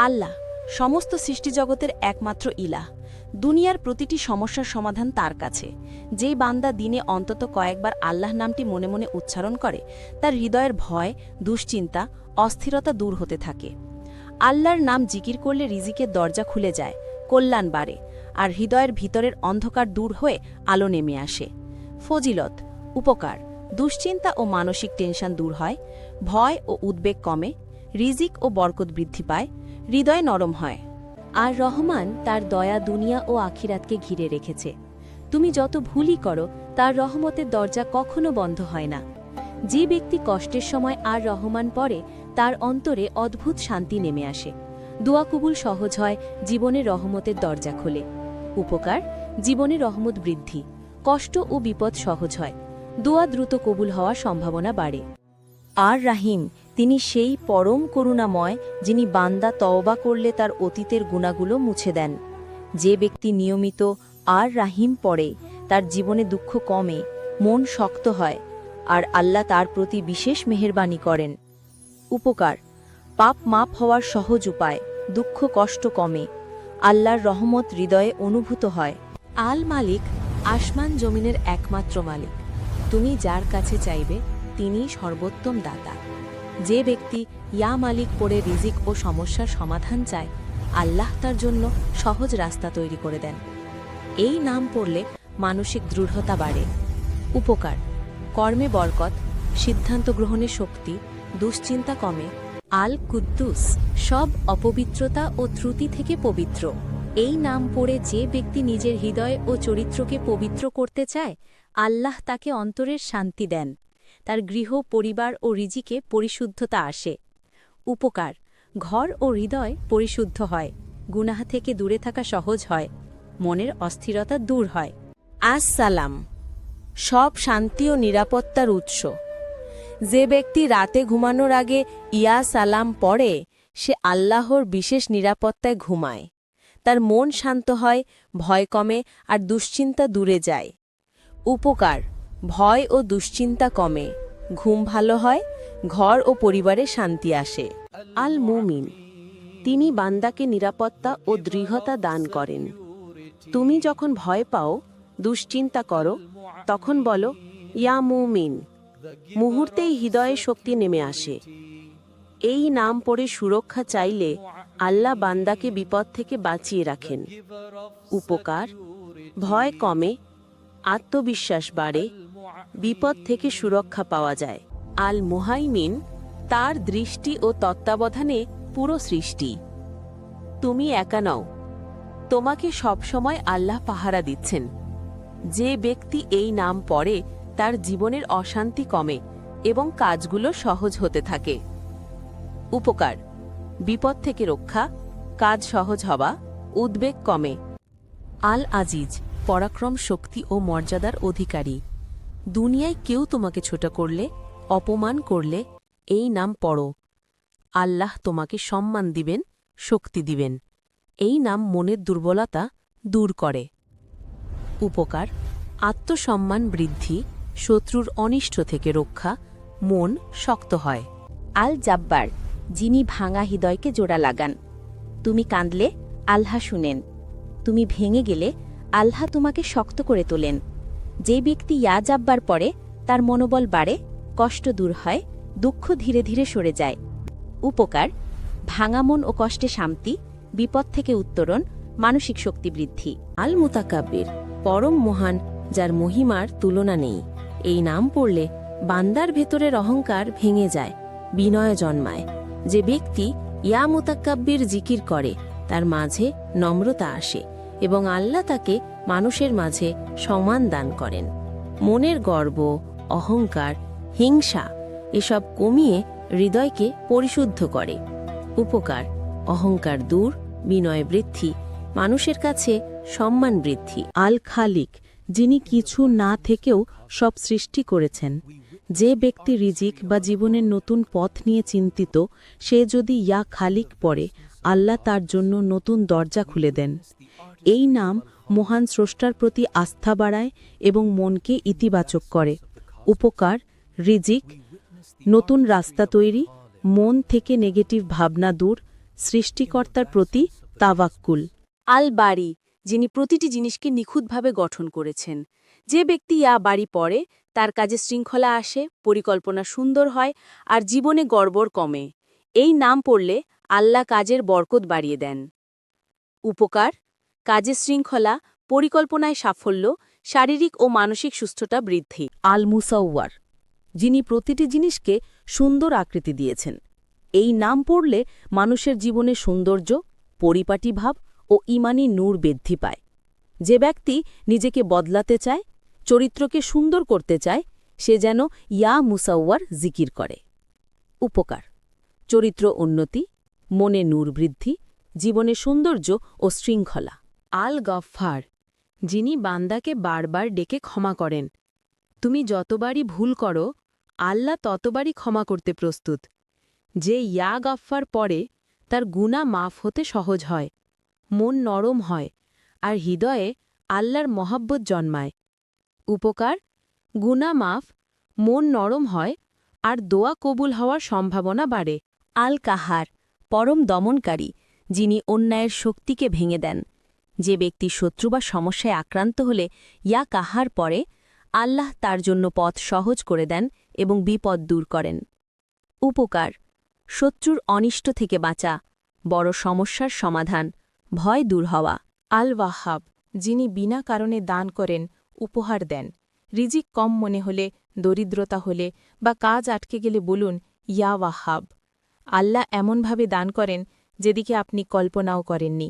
আল্লাহ সমস্ত সৃষ্টিজগতের একমাত্র ইলাহ। দুনিয়ার প্রতিটি সমস্যার সমাধান তার কাছে। যে বান্দা দিনে অন্তত কয়েকবার আল্লাহ নামটি মনে মনে উচ্চারণ করে, তার হৃদয়ের ভয়, দুশ্চিন্তা, অস্থিরতা দূর হতে থাকে। আল্লাহর নাম জিকির করলে রিজিকের দরজা খুলে যায়, কল্যাণ বাড়ে, আর হৃদয়ের ভিতরের অন্ধকার দূর হয়ে আলো নেমে আসে। ফজিলত, উপকার, দুশ্চিন্তা ও মানসিক টেনশন দূর হয়, ভয় ও উদ্বেগ কমে, রিজিক ও বরকত বৃদ্ধি পায়, হৃদয় নরম হয়। আর রহমান তার দয়া দুনিয়া ও আখিরাতকে ঘিরে রেখেছে। তুমি যত ভুলই করো, তার রহমতের দরজা কখনো বন্ধ হয় না। যে ব্যক্তি কষ্টের সময় আর রহমান পড়ে, তার অন্তরে অদ্ভুত শান্তি নেমে আসে। দোয়া কবুল সহজ হয়, জীবনে রহমতের দরজা খোলে। উপকার, জীবনে রহমত বৃদ্ধি, কষ্ট ও বিপদ সহজ হয়, দোয়া দ্রুত কবুল হওয়ার সম্ভাবনা বাড়ে। আর রাহিম, তিনি সেই পরম করুণাময়, যিনি বান্দা তওবা করলে তার অতীতের গুনাহগুলো মুছে দেন। যে ব্যক্তি নিয়মিত আর রাহিম পড়ে, তার জীবনে দুঃখ কমে, মন শক্ত হয়, আর আল্লাহ তার প্রতি বিশেষ মেহেরবানি করেন। উপকার, পাপ মাপ হওয়ার সহজ উপায়, দুঃখ কষ্ট কমে, আল্লাহর রহমত হৃদয়ে অনুভূত হয়। আল মালিক আসমান জমিনের একমাত্র মালিক। তুমি যার কাছে চাইবে, তিনিই সর্বোত্তম দাতা। যে ব্যক্তি ইয়া মালিক পড়ে রিজিক ও সমস্যার সমাধান চায়, আল্লাহ তার জন্য সহজ রাস্তা তৈরি করে দেন। এই নাম পড়লে মানসিক দৃঢ়তা বাড়ে। উপকার, কর্মে বরকত, সিদ্ধান্ত গ্রহণের শক্তি, দুশ্চিন্তা কমে। আল কুদ্দুস, সব অপবিত্রতা ও ত্রুটি থেকে পবিত্র। এই নাম পড়ে যে ব্যক্তি নিজের হৃদয় ও চরিত্রকে পবিত্র করতে চায়, আল্লাহ তাকে অন্তরের শান্তি দেন। তার গৃহ, পরিবার ও রিজিকে পরিশুদ্ধতা আসে। উপকার, ঘর ও হৃদয় পরিশুদ্ধ হয়, গুনাহ থেকে দূরে থাকা সহজ হয়, মনের অস্থিরতা দূর হয়। আসসালাম, সব শান্তি ও নিরাপত্তার উৎস। যে ব্যক্তি রাতে ঘুমানোর আগে ইয়া সালাম পড়ে, সে আল্লাহর বিশেষ নিরাপত্তায় ঘুমায়। তার মন শান্ত হয়, ভয় কমে, আর দুশ্চিন্তা দূরে যায়। উপকার, ভয় ও দুশ্চিন্তা কমে, ঘুম ভালো হয়, ঘর ও পরিবারে শান্তি আসে। আল মুমিন, তিনি বান্দাকে নিরাপত্তা ও দৃঢ়তা দান করেন। তুমি যখন ভয় পাও, দুশ্চিন্তা করো, তখন বলো ইয়া মুমিন। মুহূর্তেই হৃদয়ে শক্তি নেমে আসে। এই নাম পড়ে সুরক্ষা চাইলে আল্লাহ বান্দাকে বিপদ থেকে বাঁচিয়ে রাখেন। উপকার, ভয় কমে, আত্মবিশ্বাস বাড়ে, বিপদ থেকে সুরক্ষা পাওয়া যায়। আল মুহাইমিন, তার দৃষ্টি ও তত্ত্বাবধানে পুরো সৃষ্টি। তুমি একা নও, তোমাকে সবসময় আল্লাহ পাহারা দিচ্ছেন। যে ব্যক্তি এই নাম পড়ে, তার জীবনের অশান্তি কমে এবং কাজগুলো সহজ হতে থাকে। উপকার, বিপদ থেকে রক্ষা, কাজ সহজ হওয়া, উদ্বেগ কমে। আল আজিজ, পরাক্রম, শক্তি ও মর্যাদার অধিকারী। দুনিয়ায় কেউ তোমাকে ছোট করলে, অপমান করলে, এই নাম পড়ো, আল্লাহ তোমাকে সম্মান দিবেন, শক্তি দিবেন। এই নাম মনের দুর্বলতা দূর করে। উপকার, আত্মসম্মান বৃদ্ধি, শত্রুর অনিষ্ট থেকে রক্ষা, মন শক্ত হয়। আল জাব্বার, যিনি ভাঙা হৃদয়কে জোড়া লাগান। তুমি কাঁদলে আল্লাহ শুনেন, তুমি ভেঙে গেলে আল্লাহ তোমাকে শক্ত করে তোলেন। যে ব্যক্তি ইয়া জাব্বার পড়ে, তার মনোবল বাড়ে, কষ্ট দূর হয়, দুঃখ ধীরে ধীরে সরে যায়। উপকার, ভাঙা মন ও কষ্টে শান্তি, বিপদ থেকে উত্তরণ, মানসিক শক্তি বৃদ্ধি। আল মুতাকাব্বির, পরম মহান, যার মহিমার তুলনা নেই। এই নাম পড়লে বান্দার ভেতরের অহংকার ভেঙে যায়, বিনয় জন্মায়। যে ব্যক্তি ইয়া মুতাকাব্বির জিকির করে, তার মাঝে নম্রতা আসে এবং আল্লাহ তাকে মানুষের মাঝে সম্মান দান করেন। মনের গর্ব, অহংকার, হিংসা এসব কমিয়ে হৃদয়কে পরিশুদ্ধ করে। উপকার, অহংকার দূর, বিনয় বৃদ্ধি, মানুষের কাছে সম্মান বৃদ্ধি। আল খালিক, যিনি কিছু না থেকেও সব সৃষ্টি করেছেন। যে ব্যক্তি রিজিক বা জীবনের নতুন পথ নিয়ে চিন্তিত, সে যদি ইয়া খালিক পড়ে, আল্লাহ তার জন্য নতুন দরজা খুলে দেন। এই নাম মহান স্রষ্টার প্রতি আস্থা বাড়ায় এবং মনকে ইতিবাচক করে। উপকার, রিজিক, নতুন রাস্তা তৈরি, মন থেকে নেগেটিভ ভাবনা দূর, সৃষ্টিকর্তার প্রতি তাওয়াক্কুল। আল বারি, যিনি প্রতিটি জিনিসকে নিখুঁতভাবে গঠন করেছেন। যে ব্যক্তি ইয়া বাড়ি পড়ে তার কাজে শৃঙ্খলা আসে, পরিকল্পনা সুন্দর হয় আর জীবনে গড়বড় কমে। এই নাম পড়লে আল্লাহ কাজের বরকত বাড়িয়ে দেন। উপকার: কাজে শৃঙ্খলা, পরিকল্পনায় সাফল্য, শারীরিক ও মানসিক সুস্থতা বৃদ্ধি। আল মুসাওয়ার, যিনি প্রতিটি জিনিসকে সুন্দর আকৃতি দিয়েছেন। এই নাম পড়লে মানুষের জীবনে সৌন্দর্য, পরিপাটি ভাব ও ঈমানী নূর বৃদ্ধি পায়। যে ব্যক্তি নিজেকে বদলাতে চায়, চরিত্রকে সুন্দর করতে চায়, সে যেন ইয়া মুসাওয়ার জিকির করে। উপকার: চরিত্র উন্নতি, মনে নূর বৃদ্ধি, জীবনে সৌন্দর্য ও শৃঙ্খলা। আল গফফার, যিনি বান্দাকে বারবার ডেকে ক্ষমা করেন। তুমি যতবারই ভুল করো, আল্লাহ ততবারই ক্ষমা করতে প্রস্তুত। যে ইয়া গফফার পড়ে তার গুনাহ মাফ হতে সহজ হয়, মন নরম হয় আর হৃদয়ে আল্লাহর মহাব্বত জন্মায়। উপকার: গুনাহ মাফ, মন নরম হয় আর দোয়া কবুল হওয়ার সম্ভাবনা বাড়ে। আল কাহার, পরম দমনকারী, যিনি অন্যায়ের শক্তিকে ভেঙে দেন। যে ব্যক্তি শত্রু বা সমস্যায় আক্রান্ত হলে ইয়া কাহার পরে, আল্লাহ তার জন্য পথ সহজ করে দেন এবং বিপদ দূর করেন। উপকার: শত্রুর অনিষ্ট থেকে বাঁচা, বড় সমস্যার সমাধান, ভয় দূর হওয়া। আল ওয়াহাব, যিনি বিনা কারণে দান করেন, উপহার দেন। রিজিক কম মনে হলে, দরিদ্রতা হলে বা কাজ আটকে গেলে বলুন, ইয়া ওয়াহাব। আল্লাহ এমনভাবে দান করেন যেদিকে আপনি কল্পনাও করেননি।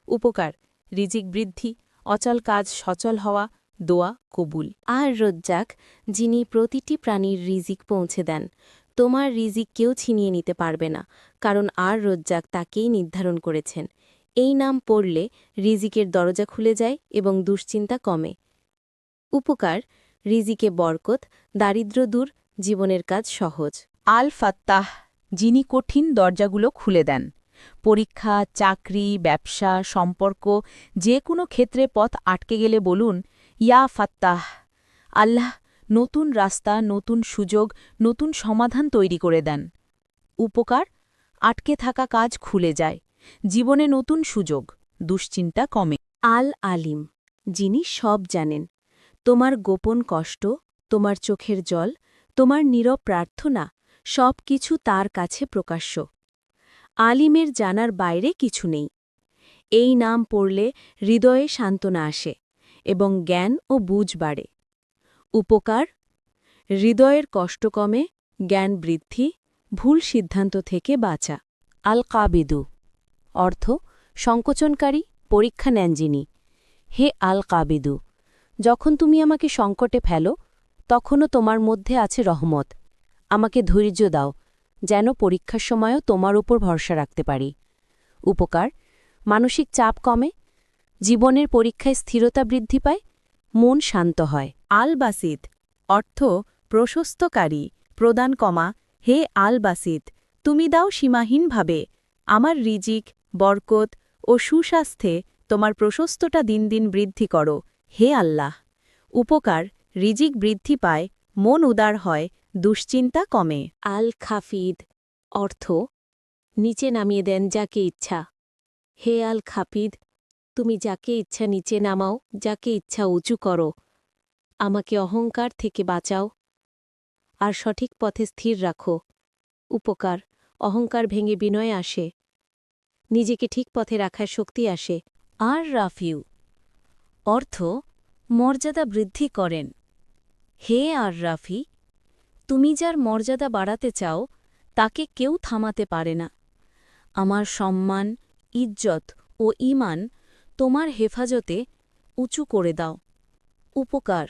উপকার: রিজিক বৃদ্ধি, অচল কাজ সচল হওয়া, দোয়া কবুল। আর রজ্জাক, যিনি প্রতিটি প্রাণীর রিজিক পৌঁছে দেন। তোমার রিজিক কেউ ছিনিয়ে নিতে পারবে না, কারণ আর রজ্জাক তাকেই নির্ধারণ করেছেন। এই নাম পড়লে রিজিকের দরজা খুলে যায় এবং দুশ্চিন্তা কমে। উপকার: রিজিকে বরকত, দারিদ্র্য দূর, জীবনের কাজ সহজ। আল ফাত্তাহ, যিনি কঠিন দরজাগুলো খুলে দেন। পরীক্ষা, চাকরি, ব্যবসা, সম্পর্ক, যে কোনো ক্ষেত্রে পথ আটকে গেলে বলুন, ইয়া ফাত্তাহ। আল্লাহ নতুন রাস্তা, নতুন সুযোগ, নতুন সমাধান তৈরি করে দেন। উপকার: আটকে থাকা কাজ খুলে যায়, জীবনে নতুন সুযোগ, দুশ্চিন্তা কমে। আল আলিম, যিনি সব জানেন। তোমার গোপন কষ্ট, তোমার চোখের জল, তোমার নীরব প্রার্থনা, সব কিছু তার কাছে প্রকাশ্য। আলিমের জানার বাইরে কিছু নেই। এই নাম পড়লে হৃদয়ে সান্ত্বনা আসে এবং জ্ঞান ও বুঝ বাড়ে। উপকার: হৃদয়ের কষ্ট কমে, জ্ঞান বৃদ্ধি, ভুল সিদ্ধান্ত থেকে বাঁচা। আল কাবিদু, অর্থ সংকোচনকারী, পরীক্ষা নেন যিনি। হে আল কাবিদু, যখন তুমি আমাকে সংকটে ফেলো, তখনও তোমার মধ্যে আছে রহমত। আমাকে ধৈর্য দাও, যেন পরীক্ষার সময়ও তোমার উপর ভরসা রাখতে পারি। উপকার: মানসিক চাপ কমে, জীবনের পরীক্ষায় স্থিরতা বৃদ্ধি পায়, মন শান্ত হয়। আল বাসিত, অর্থ প্রশস্তকারী, প্রদান কমা। হে আল বাসিত, তুমি দাও সীমাহীনভাবে। আমার রিজিক, বরকত ও সুস্বাস্থ্যে তোমার প্রশস্তটা দিন দিন বৃদ্ধি করো, হে আল্লাহ। উপকার: রিজিক বৃদ্ধি পায়, মন উদার হয়, দুশ্চিন্তা কমে। আল খাফিদ, অর্থ নিচে নামিয়ে দেন যাকে ইচ্ছা। হে আল খাফিদ, তুমি যাকে ইচ্ছা নিচে নামাও, যাকে ইচ্ছা উঁচু করো। আমাকে অহংকার থেকে বাঁচাও আর সঠিক পথে স্থির রাখো। উপকার: অহংকার ভেঙে বিনয় আসে, নিজেকে ঠিক পথে রাখার শক্তি আসে। আর রাফিউ, অর্থ মর্যাদা বৃদ্ধি করেন। হে আর রাফি, তুমি যার মর্যাদা বাড়াতে চাও, তাকে কেউ থামাতে পারে না। আমার সম্মান, ইজ্জত ও ঈমান তোমার হেফাজতে উঁচু করে দাও। উপকার: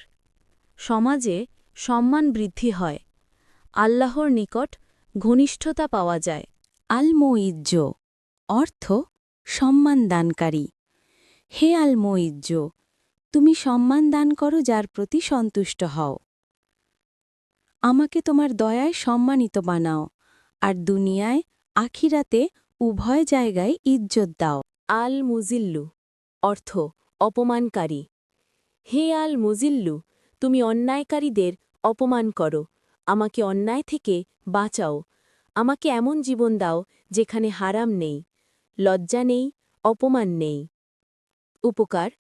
সমাজে সম্মান বৃদ্ধি হয়, আল্লাহর নিকট ঘনিষ্ঠতা পাওয়া যায়। আল মুইজ্জ, অর্থ সম্মান দানকারী। হে আল মুইজ্জ, তুমি সম্মান দান করো যার প্রতি সন্তুষ্ট হও। আমাকে তোমার দয়ায় সম্মানিত বানাও আর দুনিয়ায়, আখিরাতে উভয় জায়গায় ইজ্জত দাও। আল মুজিল্লু, অর্থ অপমানকারী। হে আল মুজিল্লু, তুমি অন্যায়কারীদের অপমান করো, আমাকে অন্যায় থেকে বাঁচাও। আমাকে এমন জীবন দাও যেখানে হারাম নেই, লজ্জা নেই, অপমান নেই। উপকার,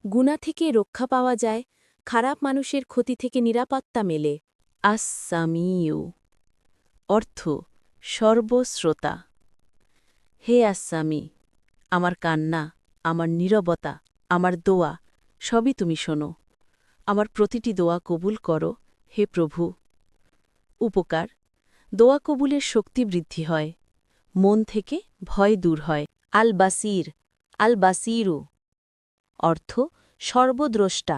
গুনাহ থেকে রক্ষা পাওয়া যায়, খারাপ মানুষের ক্ষতি থেকে নিরাপত্তা মেলে। আস-সামিউ অর্থ সর্বশ্রোতা। হে আস-সামি, আমার কান্না, আমার নীরবতা, আমার দোয়া সবই তুমি শোনো। আমার প্রতিটি দোয়া কবুল করো, হে প্রভু। উপকার, দোয়া কবুলের শক্তি বৃদ্ধি হয়, মন থেকে ভয় দূর হয়। আল বাসির, আল বাসিরু অর্থ সর্বদ্রষ্টা।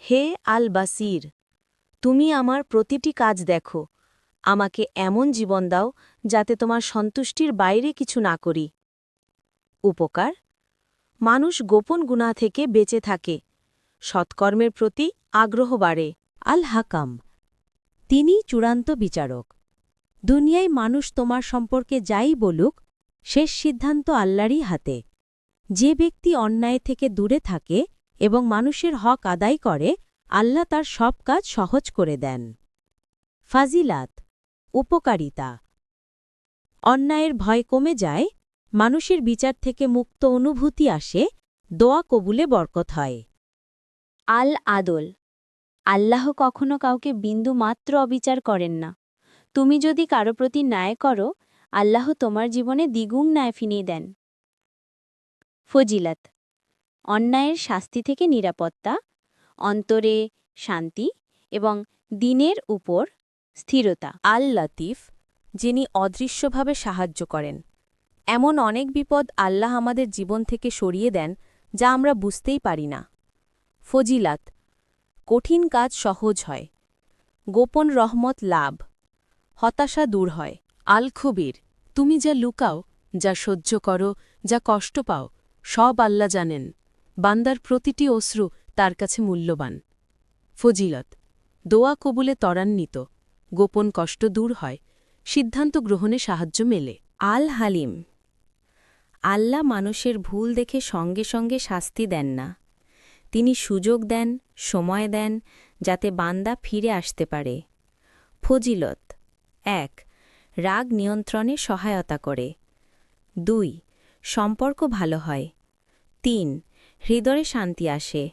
হে আল বাসির, তুমি আমার প্রতিটি কাজ দেখো, আমাকে এমন জীবন দাও যাতে তোমার সন্তুষ্টির বাইরে কিছু না করি। উপকার, মানুষ গোপন গুনাহ থেকে বেঁচে থাকে, সৎকর্মের প্রতি আগ্রহ বাড়ে। আল হাকাম, তিনি চূড়ান্ত বিচারক। দুনিয়ায় মানুষ তোমার সম্পর্কে যাই বলুক, শেষ সিদ্ধান্ত আল্লাহরই হাতে। যে ব্যক্তি অন্যায় থেকে দূরে থাকে এবং মানুষের হক আদায় করে, আল্লাহ তার সব কাজ সহজ করে দেন। ফাজিলাত, উপকারিতা। অন্যায়ের ভয় কমে যায়, মানুষের বিচার থেকে মুক্ত অনুভূতি আসে, দোয়া কবুলে বরকত হয়। আল আদল, আল্লাহ কখনো কাউকে বিন্দু মাত্র অবিচার করেন না। তুমি যদি কারো প্রতি ন্যায় করো, আল্লাহ তোমার জীবনে দ্বিগুণ ন্যায় ফিরিয়ে দেন। ফজিলাত, অন্যায়ের শাস্তি থেকে নিরাপত্তা, অন্তরে শান্তি এবং দিনের উপর স্থিরতা। আল লতিফ, যিনি অদৃশ্যভাবে সাহায্য করেন। এমন অনেক বিপদ আল্লাহ আমাদের জীবন থেকে সরিয়ে দেন যা আমরা বুঝতেই পারি না। ফজিলাত, কঠিন কাজ সহজ হয়, গোপন রহমত লাভ, হতাশা দূর হয়। আল খবির, তুমি যা লুকাও, যা সহ্য করো, যা কষ্ট পাও, সব আল্লাহ জানেন। বান্দার প্রতিটি অশ্রু তার কাছে মূল্যবান। ফজিলত, দোয়া কবুলে ত্বরান্বিত, গোপন কষ্ট দূর হয়, সিদ্ধান্ত গ্রহণে সাহায্য মেলে। আল হালিম, আল্লাহ মানুষের ভুল দেখে সঙ্গে সঙ্গে শাস্তি দেন না। তিনি সুযোগ দেন, সময় দেন, যাতে বান্দা ফিরে আসতে পারে। ফজিলত ১. রাগ নিয়ন্ত্রণে সহায়তা করে। ২. সম্পর্ক ভালো হয়। ৩. হৃদয়ে শান্তি আসে।